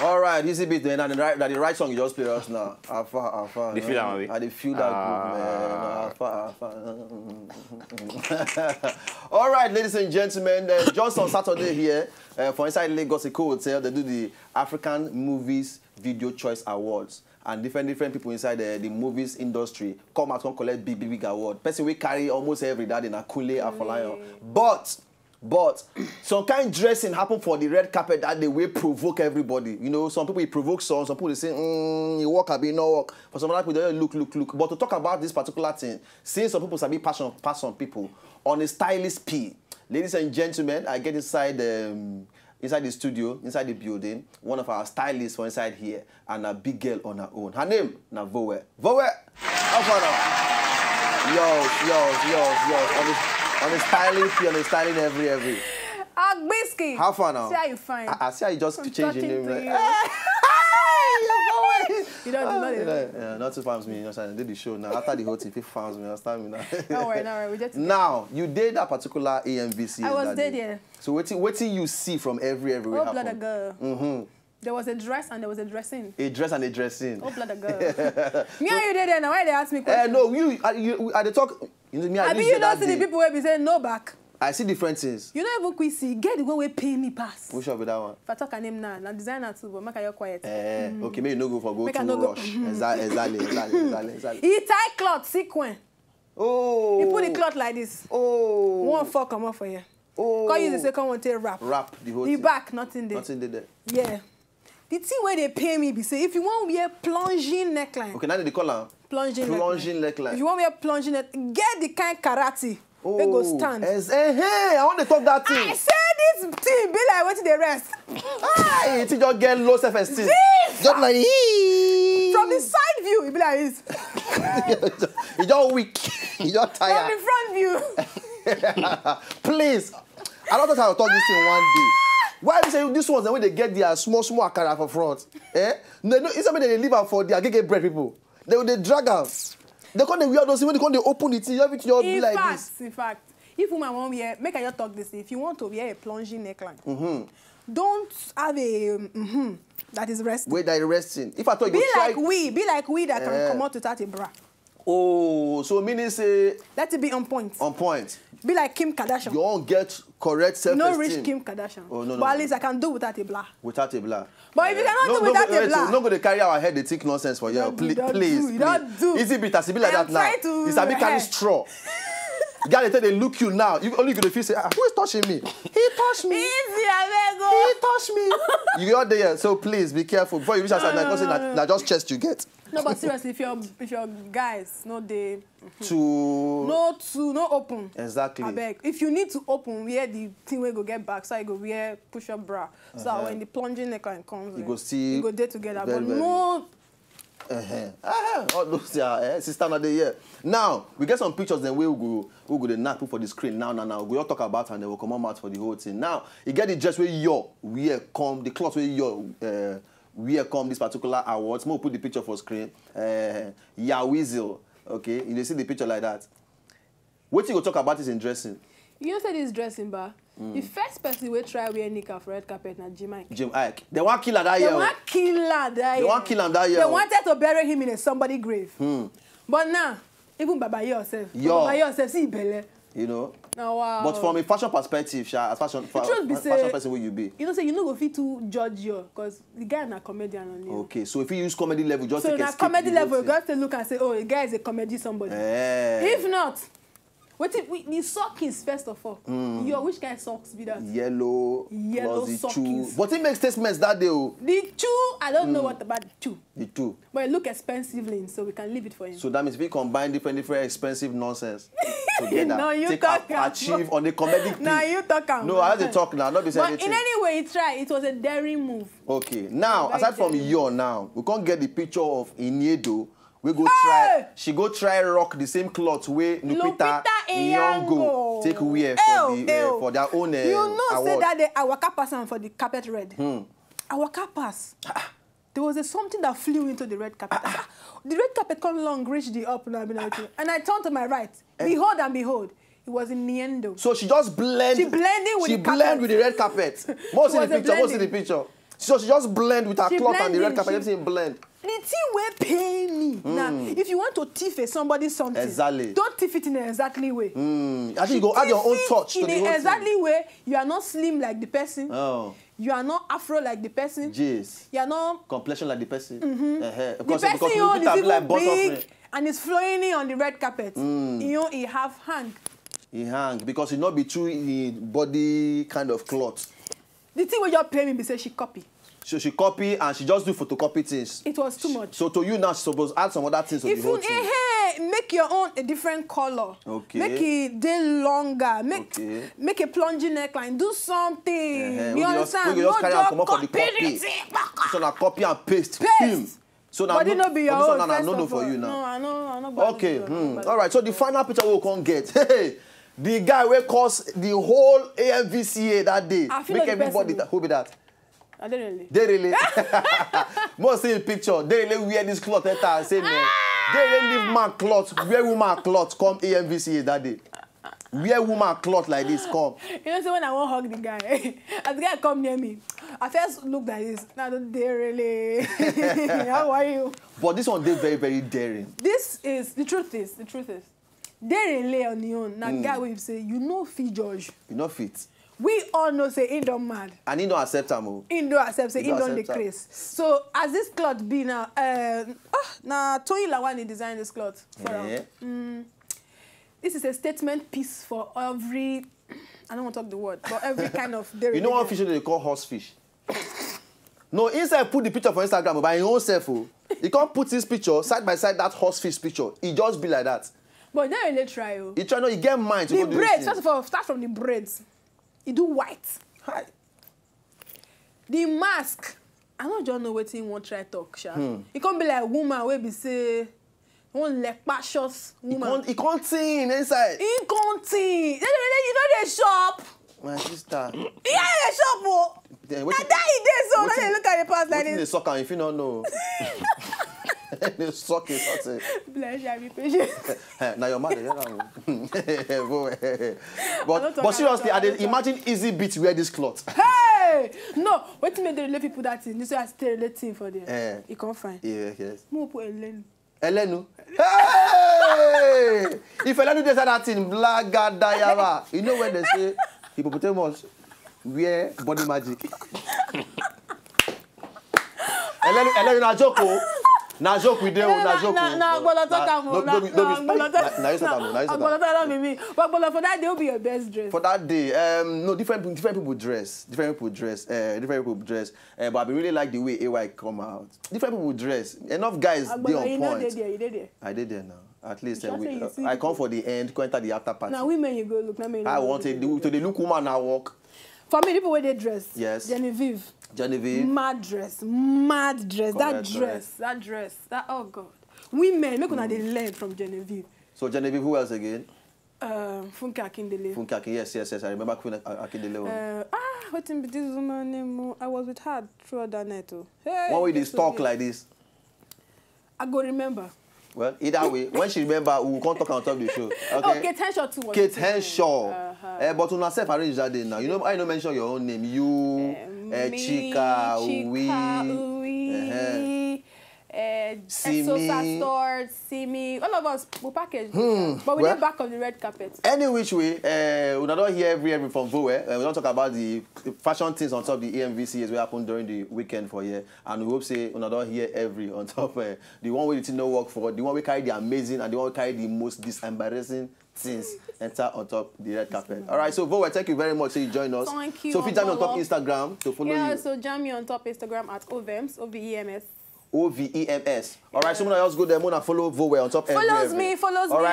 All right, IzyBeatz, then, and the right song you just played us now. Alpha. They feel that way? I feel that groove, man. All right, ladies and gentlemen, just on Saturday here, for Inside Lagos Eco Hotel, they do the African Movies Video Choice Awards. And different people inside the movies industry come out and collect big award. Person we carry almost every day in Akule, Afolayan. But some kind of dressing happen for the red carpet that they will provoke everybody. You know, some people provoke some people they say, you walk a bit, no walk. For some other people, they look. But to talk about this particular thing, since some people sabi pass on people on a stylist P. Ladies and gentlemen, I get inside the studio, inside the building, one of our stylists for inside here, and a big girl on her own. Her name, na Vowe. Vowe, how far now? Yours. On the styling every. Biscuit. How far now? See how you find. I see how you just change your name. Like, you don't do that. Yeah, not 2 pounds me. You know, I did the show now. After the whole thing, 5 pounds me. Understand me now? Don't worry. We just now you did that particular AMVC. I was dead, yeah. So what do you see from every Oh, blood a girl. There was a dress and there was a dressing. A dress and a dressing. Oh, blood a girl. Me and you did there now. Why they ask me questions? No, you at the talk. You know, me, I mean, you don't see the people where be saying no back. I see different things. You know, even quick see, get the one where pay me pass. Which one be that one? If I talk a name now, I'm designer too, but make her quiet. Okay, maybe no go for Make to no rush. Exactly. He tie cloth sequin. Oh. He put the cloth like this. Oh. 1 4 come off for you. Oh. Call you the second one take wrap. Wrap the whole the thing. back, nothing there. Nothing there. Yeah. The thing where they pay me be say if you want to wear plunging neckline. Okay, now they call her Plunging neckline. If you want to wear plunging neckline, get the kind karate. Oh. They go stand. Hey, I want to talk that thing. I said this thing be like what the rest. Hey, it just get low self-esteem. Just like from the side view, it be like this. You just weak. You just tired. From the front view. Please. I don't think I'll talk this thing one day. Why we say this ones when they get their small akara for front? No, it's something they leave out for their gege bread people. They drag out. They call the weird those when they open it, everything all be like this. In fact, if woman want wear, make I just talk this. If you want to wear a plunging neckline, don't have a that is resting. Wait, that is resting. If I thought be like we that can come out without a bra. Oh, so meaning say let it be on point. On point. Be like Kim Kardashian. You won't get correct self-esteem. No rich Kim Kardashian. Oh, no. But at least I can do without a blah. Without a blah. But if you cannot do without a blah. We're not going to carry our head, they think nonsense for you. Please. Don't do. IzyBeatz, be like that now. It's a bit kind of straw. Guys, they look you now. You only going to feel say, who is touching me? He touched me. Easy, he touched me. You got there, so please be careful. Before you reach outside, now just chest you get. No, but seriously, if your guys, no they no open. Exactly. I beg. If you need to open, wear the thing where go get back, so I go wear push-up bra. So when the plunging neckline comes, you go see. You go there together, very, but no. All those sister not there yet. Now we get some pictures. Then we go the knack put for the screen. Now we all talk about and they will come out for the whole thing. Now you get the dress where your wear come the cloth where your where come this particular awards. More put the picture for screen. Weasel. Okay, you see the picture like that. What you go talk about is in dressing. You know say this dressing bar. The first person we try wear nika for red carpet na Jim Ike. Jim Ike. They want kill that year. They want kill that year. They want kill him that year. They wanted to bury him in a somebody grave. But now, even Baba yourself. Baba yourself see belle. You know. Oh, wow. But from a fashion perspective, as fashion person will you be? You know, say you no go fit to judge you because the guy na comedian only. Okay, so if you use comedy level, just so take a na comedy level, you got to look and say, oh, the guy is a comedy somebody. If not. What if the sockings first of all? Yo, which kind of socks be that? Yellow sockings. But it makes statements that day. The chew, I don't know what about the chew. The chew. But it look expensively, so we can leave it for him. So that means we combine different expensive nonsense together. No, you talk achieve on the comedic thing. No, you talk. No, I have to talk now. Not be saying anything. But in any way, try. It was a daring move. Okay. Now, aside from your now, we can't get the picture of Iniedo. We go try. She go try rock the same cloth way Lupita Nyong'o. take wear for their own You know, award. say that day I waka pass am for the carpet red. I waka pass. There was something that flew into the red carpet. The red carpet come along, reach the up, and I turned to my right. Behold and behold, it was in Niendo. So she just blend. She blending with the carpet. She blend with the red carpet. Most in the picture. Most in the picture. So she just blend with her cloth and the red carpet. Everything blend. The thing will pay me. Now, if you want to thief somebody something, exactly. don't thief it in an exactly way. I think you go add your own touch to the whole in an exactly way. You are not slim like the person. Oh. You are not afro like the person. Jeez. You are not complexion like the person. The person you is even like big and is flowing in on the red carpet. He have hang. He hang because it not be true in body kind of cloth. The thing where you're paying me, say she copy. So she copy and she just do photocopy things. It was too much. So to you now, she's supposed to add some other things to the whole thing. Make your own a different color. Okay. Make it day longer. Make a plunging neckline. Do something. You understand? You just carry and come up for the copy. So now copy and paste. So now no be your own. No for you now. No, I know. Okay. All right. So the final picture we can get. Hey, the guy will cause the whole AMVCA that day. Make everybody. Who be that? I don't really. They really. Most see the picture. They really wear this cloth and say, man, they really leave man cloth, wear woman cloth, come AMVCA that day. Wear woman cloth like this, come. You know, so when I won't hug the guy, as the guy come near me, I first looked like this. Now they really. How are you? But this one, they very, very daring. This is the truth. They really on your own. Now, guy will say, you know, fit George. You know, fit. We all know say he don't mad. And he don't accept him. He don't accept say he don't the craze. So as this cloth be now, now Tony Lawani designed this cloth for this is a statement piece for every. I don't want to talk the word, but every kind of dairy. You know what fish they call horse fish? No, inside put the picture for Instagram by his own self. He can't put this picture side by side that horse fish picture. He just be like that. But they really try. He try he get mind to the go do braids. First of all, start from the braids. He do white. Hi. The mask. I don't just know what he want try talk, sha. He can't be like woman where be say one like passions woman. He can't sing inside. He can't sing. You know they shop. My sister. Yeah, they shop. Oh. Yeah, and that he did so. Now they look at the past like this. They suck if you don't know. They suck it. Bless you, be patient. Now your mother, but seriously, imagine IzyBeatz wear this cloth. Hey, no, what made the relate people that thing? This is still relating for them. You can't find. Yeah, yes. More put Elenu. Elenu. Hey! If Elenu does that thing, blagadayava. You know when they say hippopotamus wear body magic. Elenu na joke. Na joke with them, na joke. Ogbolor talk am. But for that day, will be your best dress. For that day, no, different people dress. Different people dress. But I really like the way AY come out. Different people dress. Enough guys they on point. You did there. I did there now. At least I come for the end, go enter the after party. Now women you go look. I want to the look woman I walk. For me, people where they dress. Yes. Genevieve. Mad dress. That dress. Oh God. Women, make una they learn from Genevieve. So Genevieve, who else again? Funke Akindele. Funke Akindele, yes. I remember Queen Akindele. What in this woman name? I was with her throughout that night. Hey, one way they talk like this. I go remember. Well, either way, when she remember, we can't talk on top of the show. Okay. Oh, Kate Henshaw too. Kate Henshaw. But on herself, arrange that day now. You know, I don't mention your own name. You, Chika, See me. All of us will package. But we get back on the red carpet. Any which way, we don't hear every from Vowe. We don't talk about the fashion things on top of the AMVCs we happen during the weekend for here. And we hope say we don't hear every on top the one way the thing no work for, the one we carry the amazing and the one we carry the most embarrassing things enter on top the red carpet. All right, so Vowe, thank you very much. So you join us. Thank you. So if you jam me on top Instagram to follow you. Yeah, so jam me on top Instagram at OVEMS, OVEMS. OVEMS. All right, so I'm going to just go there and follow Vowe on top. Follows me.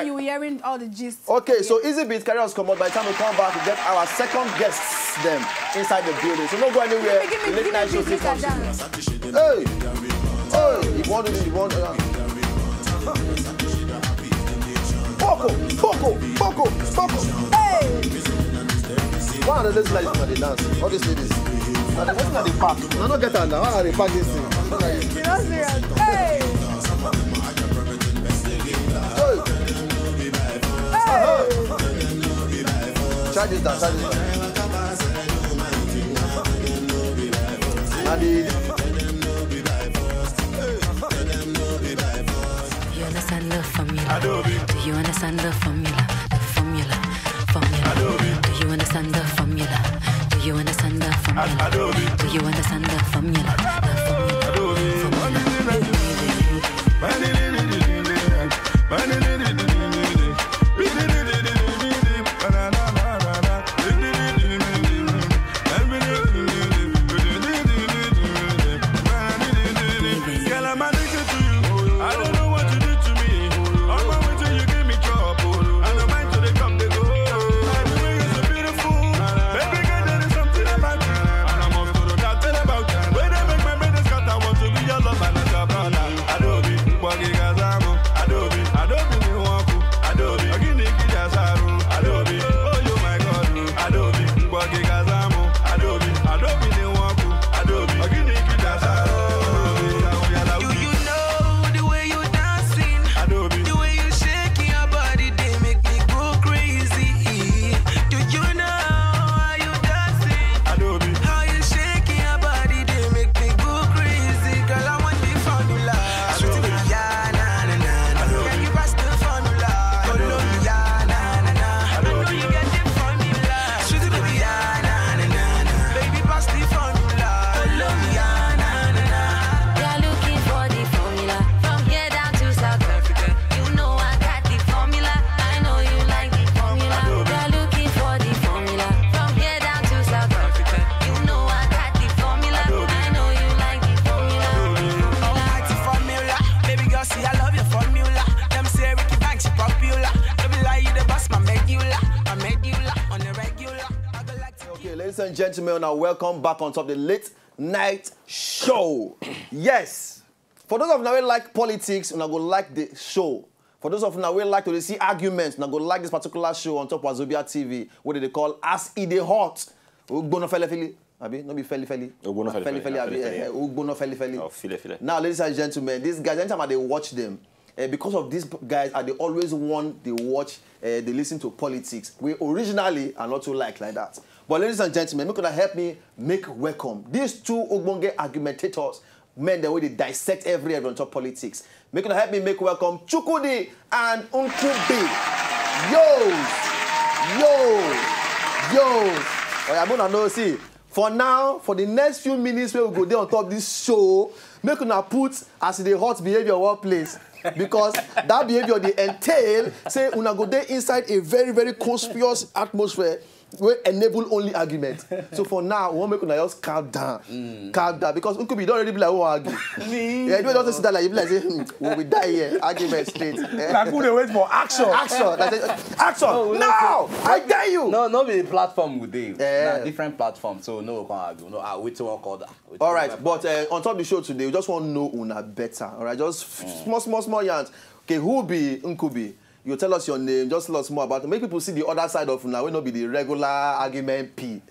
You will hearing all the gist. Okay, so IzyBeatz carry us come out. By the time we come back, we get our second guests them inside the building. So don't go anywhere. Late night show still comes. Hey! Hey! You want to Poco! Hey! one of the ladies like this when they dance. All these ladies. Now the person at the park. I don't get her now. How are they park this thing? You're not serious. Hey! Try this down, try this down. Now the... You understand the formula? Do you understand the formula? The formula, formula. Do you understand the formula? Do you understand the formula? Do you understand the formula? The Ladies and gentlemen, now welcome back on top of the late night show. Yes, for those of you who like politics, you go like the show. For those of you who like to see arguments, you go like this particular show on top of Wazobia TV, what they call As It Dey Hot. Ogbono fele. Abi, no be fele. Ogbono fele. Ogbono fele. Oh, file. Now, ladies and gentlemen, these guys, anytime they watch them, because of these guys, they always want, they watch, they listen to politics. We originally are not too like that. But ladies and gentlemen, make help me make welcome these two Ogbonge argumentators, men the way they dissect every on top politics. Make help me make welcome Chukwudi and Nkubi. Yo. Oh, I'm gonna know, see. For now, for the next few minutes, we will go there on top of this show. Make una put as the hot behavior workplace. Because that behavior they entail, say una go there inside a very, very conspicuous atmosphere will enable only argument. So for now, we won't make una just calm down. Calm down. Because Nkubi don't already be like, who argue? Yeah, you don't sit down like, you be like, say, we die here. Argument straight. Like who they wait for action. Action. No! I dare you! No be the platform we dey. Nah, different platform, so no we can't argue. No, I wait till one call that. All right, but on top of the show today, we just want to know una better. All right, just small yarns. Okay, who be Nkubi? You tell us your name, just tell us more about it. Make people see the other side of now. We not be the regular argument P.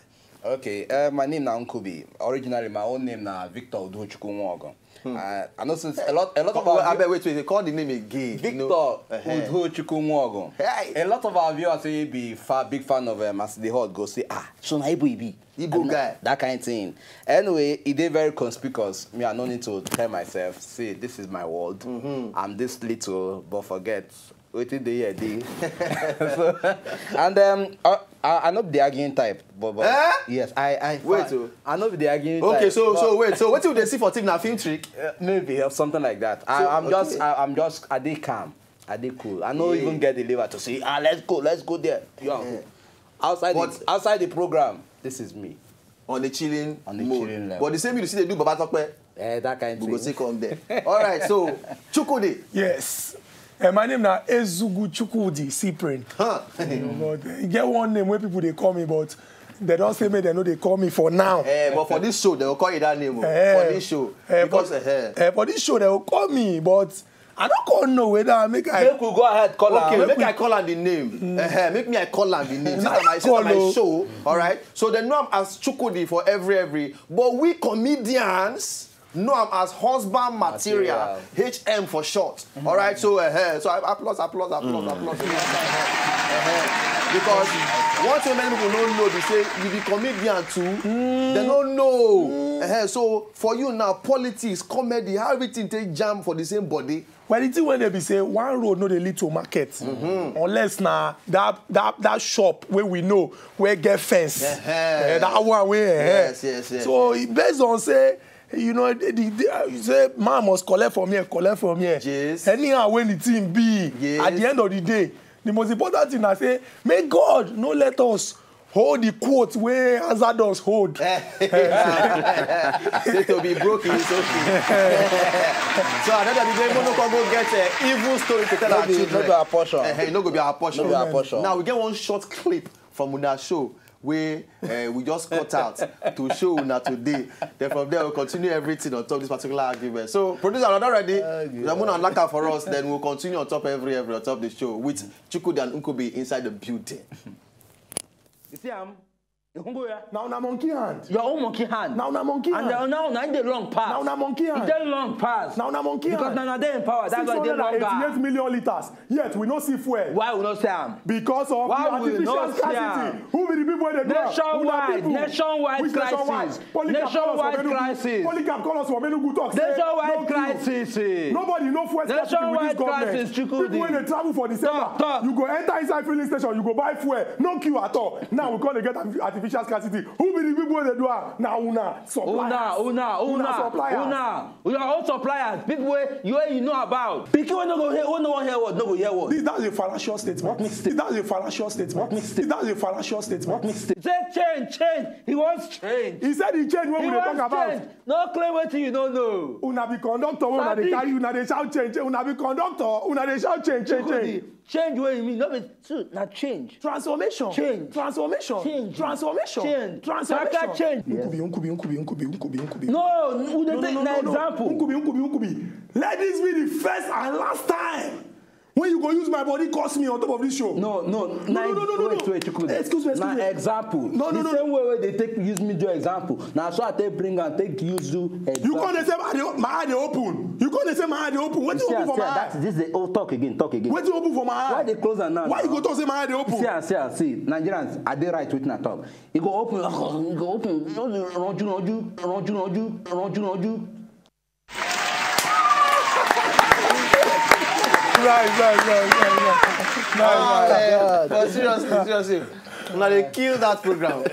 Okay, my name is Nkubi. Originally, my own name is Victor Udhuchukwu. I know since a lot of our wait, they call the name again. Victor Udhuchukwu. Hey. A lot of our viewers say be big fan of As the Hot. Go say, so na Igbo guy. That kind of thing. Anyway, it is very conspicuous. Me, I don't need to tell myself, say this is my world. I'm this little, but forget. Waiting the year, and I know the arguing type, but yes, I wait. I know the arguing type. Okay, so wait, so what do they see for team now? Film trick? Maybe or something like that. I'm just I dey calm, I dey cool. I don't even get the liver to say, let's go there. Outside the program, this is me. On the chilling level. But the same you see they do Baba Tokpe. That kind of thing. We go see come there. All right, so Chukwudi. Yes. My name now is Chukwudi Cyprian. But you get one name where people they call me, but they don't say me, they know they call me for now. But for this show, they will call you that name. For this show. For this show, they will call me, but I don't call no whether I make I. Make we go ahead, call her. Okay, make I call her the name. Make me I call her the name. This is my show, all right? So they know I'm as Chukwudi for every. But we comedians know I'm as husband material. HM for short. All right? So, so applause. Because one thing many people don't know, they say you be comedian too. They don't know. So for you now, politics, comedy, how everything take jam for the same body. Well, the thing when they be say one road no dey lead to market, unless now that shop where we know where get fence, that one way. Yes. So based on say. You know, you say man must collect from here. Yes. Anyhow, when the team be at the end of the day, the most important thing I say, may God no let us hold the quote where Hazardous hold. Say to be broken, it's okay. So at the end of the day, we don't go get an evil story to tell our children. No be our portion. No go be our portion. No be our portion. Now we get one short clip from Una show where we just cut out to show Una today. Then from there we'll continue everything on top of this particular argument. So producer, are not ready? You're going to unlock her for us. Then we'll continue on top every on top of the show with Chukwudi and Nkubi inside the building. You see, Now na monkey hand. your own monkey hand. Now na monkey hand. And now the long pass. Now na monkey hand. It's the long pass. Now na monkey because hand. now they in power. That's why they longer. 688 million liters. Yet we no see fuel. Why we not say am? Because of Why the we artificial not see scarcity. am? Who be the people they do? Nationwide crisis. Nationwide crisis. Polycarp call us from Enugu talk. Nationwide crisis. Nobody know fuel scarcity with this government. People when they travel for December, you go enter inside filling station, you go buy fuel, no queue at all. Now we call to get artificial scarcity. Who be the people they do? Now Una suppliers. Una. We are all suppliers. People you know about. People no go hear. No one hear what. No go hear what. That's a fallacious statement. That's a fallacious statement. That's a fallacious statement. Say change. He wants change. He said he changed what we talk about. Change. No claim what you don't know. Una be conductor, una they carry, una they shout change. Una be conductor, una they shout change. Change what you mean? No, not change. Transformation. Change. Transformation. Change. Transformation. Change. Transformation. Change. Nkubi. No, we don't take an example. Nkubi. Let this be the first and last time when you go use my body cost me on top of this show. No. Wait, Chukwudi. Excuse me. Now example. The same way they take use me do example. Now so I take bring and take use do example. You can't say my eye open. You can't say my eye open. What you open for my eye? This is the old talk again. What you open for my eye? Why they close and now? Why you go to say my eye open? See. Nigerians, are they right with na talk? You go open. Roju. Right. But seriously. Now they kill that program.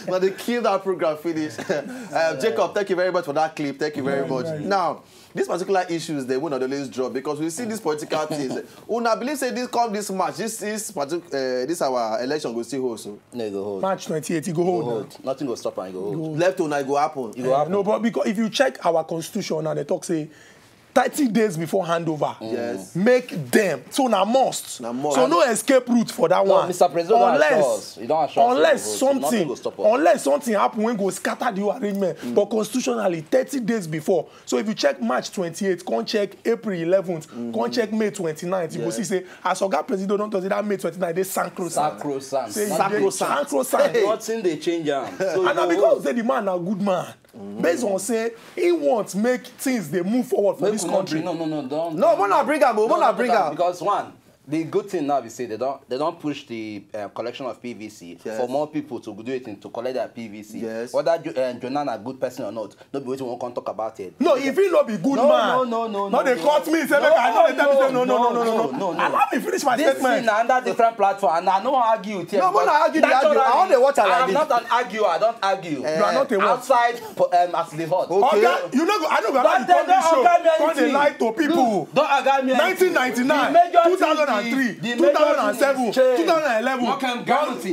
Now they kill that program. Finish. Jacob, thank you very much for that clip. Thank you very much. Now, these particular issues, they will not always drop because we see these political things. Una believe say this March, this our election go still hold. So. No, go hold. March 28, it go hold. Nothing go stop and go hold. Left to now, it go happen. No, but because if you check our constitution and they talk say 30 days before handover. Yes. Make them. So na must. So no escape route for that one. Mr. President, unless something happen when go scatter the arrangement. But constitutionally, 30 days before. So if you check March 28th, come check April 11th, come check May 29th, you go see say as Oga President don't say that May 29th they sacrosanct. Sacrosanct. Nothing they change am. And now because say the man a good man. Based on say he wants make things they move forward for this country. No, don't. No, we're not bring up. Because one, the good thing now is say they don't push the collection of PVC for more people to do it to collect their PVC. Yes. Whether Jonan a good person or not, nobody won't talk about it. No, if he not be good man. No, they caught me. Say I know they tell me no. Allow me finish my statement. This thing under different platform, and I don't argue with you. No, I'm not arguing. I want the water like I'm not an arguer. I don't argue. You are not a what? Outside as the hot. Okay. You know, I know. Don't they lie to people. Don't argue me. 1999, 2000. 2003, 2007, 2011.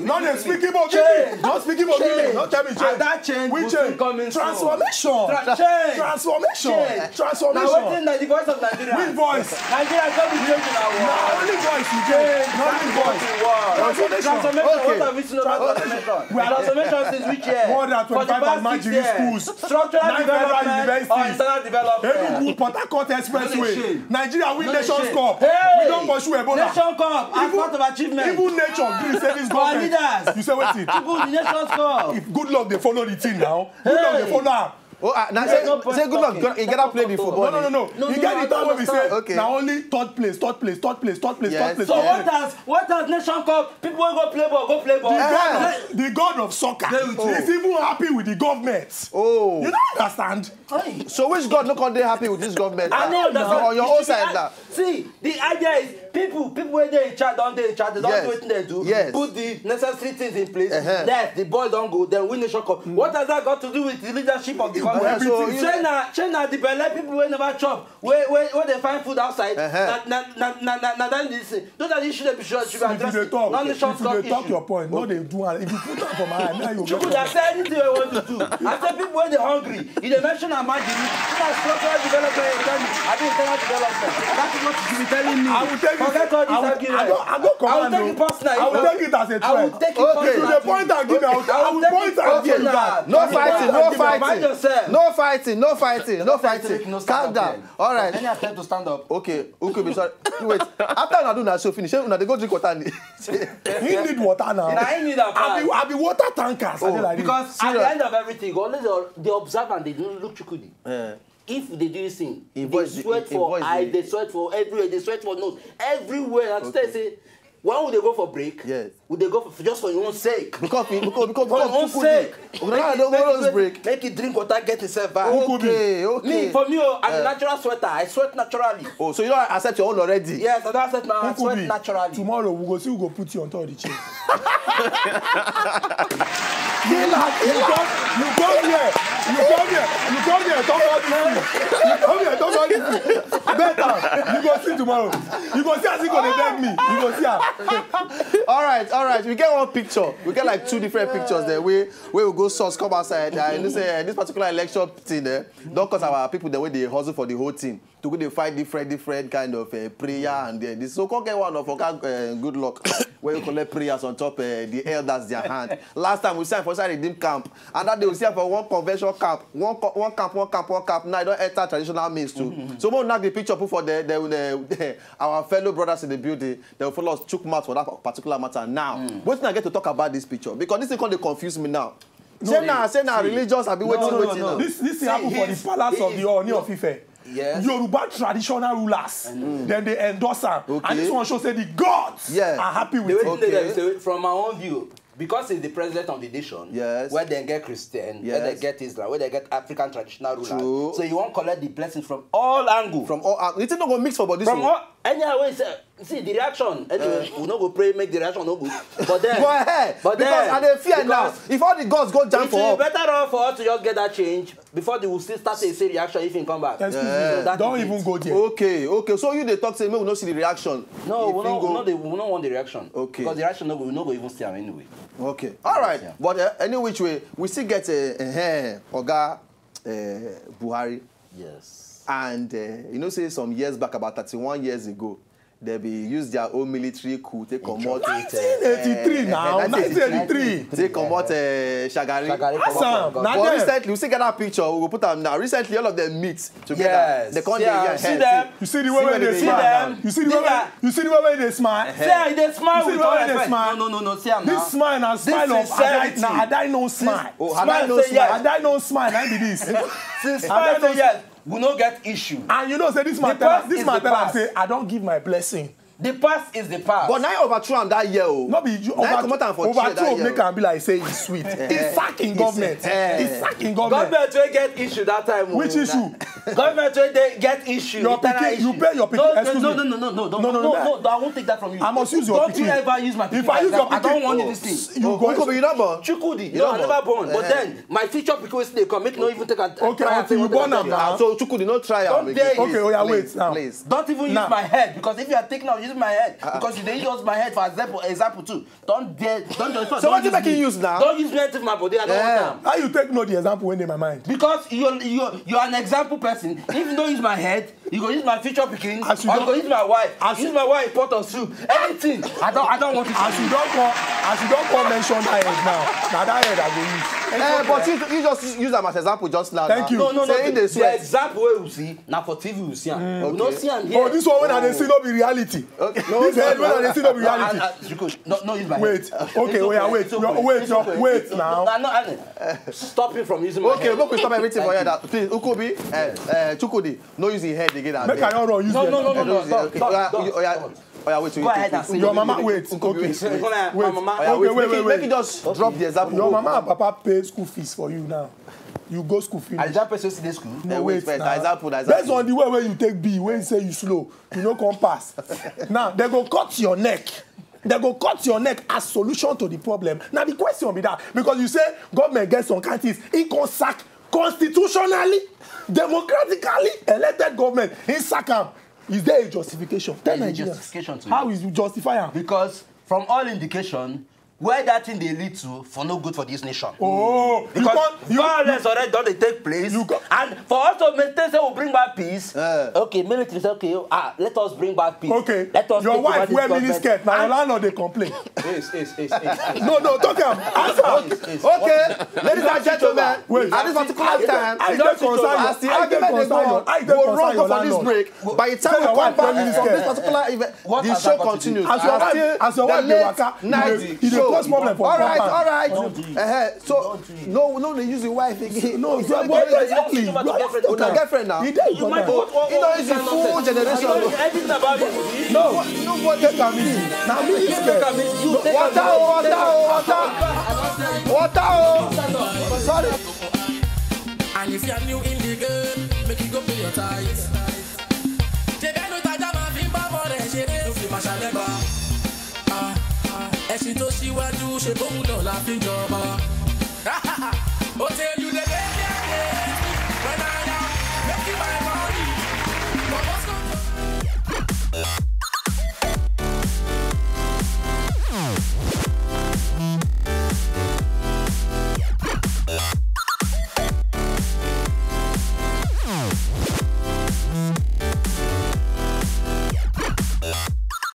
Not speaking about change. Not speaking about change. Not tell me change. And that change will still come in. Transformation. Transformation. Now waiting the voice of Nigeria. Which voice? Nigeria is going to be changing our world. Now only voice you change. Not only voice. Transformation. What have we seen about transformation? Transformation since which year? More than 25 Nigerian schools. Structural development or internal development. Every Port Harcourt Expressway. Nigeria win Nations Cup. Hey! We don't pursue Ebola. Nation Cup as part of achievement. Even nature green savings government. Leaders. You say what it? People the Nations Cup. If good luck they follow the team now. Good luck they follow. Oh, now say good luck. You gotta play the football. No. You get the time when we say now only third place. So what has Nation Cup? People will go play ball. The god of soccer is even happy with the government. Oh, you don't understand. So which god no can they happy with this government? I know that's on your own side now. See, the idea is people when they in charge, don't they in charge? They don't do what they do. Yes. Put the necessary things in place. That the ball don't go, then win Nation Cup. What has that got to do with the leadership of the government? So China the belly people will never chop. Where they find food outside. Those are the issues that should be addressed. If you talk your point, no they do. If you put that for my eye, now you get it. I say anything I want to do. I say people when they're hungry, if they mention imagine, structural development, I think internal development. That is what you be telling me. I will take it. Forget all this argument. I don't command. I will take it personal. I will take it as a threat. I will take it personal. The point I give out, I will point and give that. No fighting. Calm down. All right. Any attempt to stand up. Okay, Nkubi, sorry. Wait. After I do that show finish, una dey go drink water. He need water now. I need that. I be water tankers. Because at the end of everything, always they observe and they don't look Chukwudi. If they do this thing, they sweat for eye, they sweat for everywhere, they sweat for nose, everywhere. And say, when would they go for break? Yes. Would they go for just for your own sake? Because for your own sake. Don't break. Make it drink water, get yourself back. Okay. Me, for me, I'm a natural sweater. I sweat naturally. Oh, so you don't accept your own already? Yes, I don't accept my own. I sweat naturally. Tomorrow we go see who go put you on top of the chair. You come here, talk about this. Better. You go see tomorrow. You go see as he gonna beg me. You go see her. All right. We get one picture. We get like two different pictures there. We will go source come outside. And this particular election thing there, don't cause our people the way they hustle for the whole thing. To go they fight different kind of prayer and this. So come get one of good luck where you collect prayers on top the elders their hand. Last time we signed for redeem camp, and that they will see for one convention camp, one camp. Now I don't enter traditional means too. So we'll knock the picture put for our fellow brothers in the building. They will follow us chook mouth for that particular matter. Now, wait till I get to talk about this picture because this is going to confuse me now. Say now, religious. I've been waiting. No. This happened for the palace of the Ooni of Ife. Yes. Yoruba traditional rulers. Then they endorse them. And this one shows say the gods are happy with it. From my own view, because he's the president of the nation, where they get Christian, where they get Islam, where they get African traditional rulers. True. So you won't collect the blessings from all angles. From all angles. It's not going to mix for this from one. Anyhow, see the reaction. Anyway, we not go pray, make the reaction no good. But then, because I dey fear now. If all the gods go jump for us, it's better off for us to just get that change before they will still start to see reaction if he come back. So don't even go there. Okay. So you dey talk say me we no see the reaction. No, we don't want the reaction. Okay. Because the reaction we no go even see him anyway. Okay. All right. Yeah. But any which way, we still get Oga Buhari. Yes. And you know, say some years back, about 31 years ago, they be use their own military coup. They come out 1983 now. 1983. They come out Shagari. Awesome. But recently, we still get that picture. We will put them now. Recently, all of them meet together. Yes. They come see them. You see the way they smile. You see the way they smile. See, they smile with all respect. No. See them now. This smile and smile of Adai no smile. Adai no smile. I be this. Since 5 years. We don't get issue. And you know, say this man tell him say, I don't give my blessing. The past is the past. But now overthrow him that year. No be overthrow make him be like say he's sweet. He's sacking government. He's sacking government. Government will get issue that time. Which issue? Government when they get issue. You pay your pikin. No, I won't take that from you. I must use your pikin. Don't you ever use my pikin. If I use your pikin, I don't want this thing. You're not born. Chukwudi, no, I'm never born. But then my future because they come make no even take a. Okay, until you born now. So Chukwudi, not try. Don't dare. Okay, oh yeah, wait now. Please. Don't even use my head because if you are taking out using my head because you didn't use my head for example too. Don't dare. So what you making use now? Don't use me to my body. I don't want them. How you take no the example when in my mind? Because you're an example person. If you don't use my head, you go use my future pikin, or you go use my wife. Use my wife pot of soup. Anything. I don't want it. As you don't call mention that head now. Now that head I will use. But you just use them as example just now. Thank you. No. The example we see now for TV we see. We don't see and here. Oh, this one when I see no be reality. Okay. No, this head when I see no be reality. No use my head. Wait. Okay, wait now. Stop him from using my head. Okay, we stop everything for you. Please, Nkubi, Chukwudi, no using head again. Make I don't use No. Oh yeah, wait. Go ahead and say your mama wait. Wait. Make it just drop the example. Your mama and papa pay school fees for you now. You go school finish. Is that person still in school? No, wait. Example. Based on the way where you take B, when you say you slow, you no come pass. Now they go cut your neck. They go cut your neck as solution to the problem. Now the question be that because you say government gets some countries, it can sack constitutionally, democratically elected government. In sack am. Is there a justification? Tell Nigerians. How is you justify am? Because from all indication, where that thing they lead to for no good for this nation. Oh, because violence already don't they take place. And for us to maintain say we'll bring back peace. Okay, military say okay, let us bring back peace. Okay, let us your wife wear miniskirt. Now your landlord they complain. No, talk am. Answer. Okay, ladies and gentlemen, at this particular time, I don't concern. the argument they go run for this break. By the time we come back from this particular event, the show continues. As your wife dey waka, cause problem for all right. So no, they use the wife again. No, exactly. With a girlfriend now. You don't use the full generation. No, what take am easy. Now me is scared. Water. Sorry. And if you're new in the game, make it go pay your tithes. ẹ̀sìn tó ṣíwájú ṣe bóun náà la fi jọba. Ó tẹ́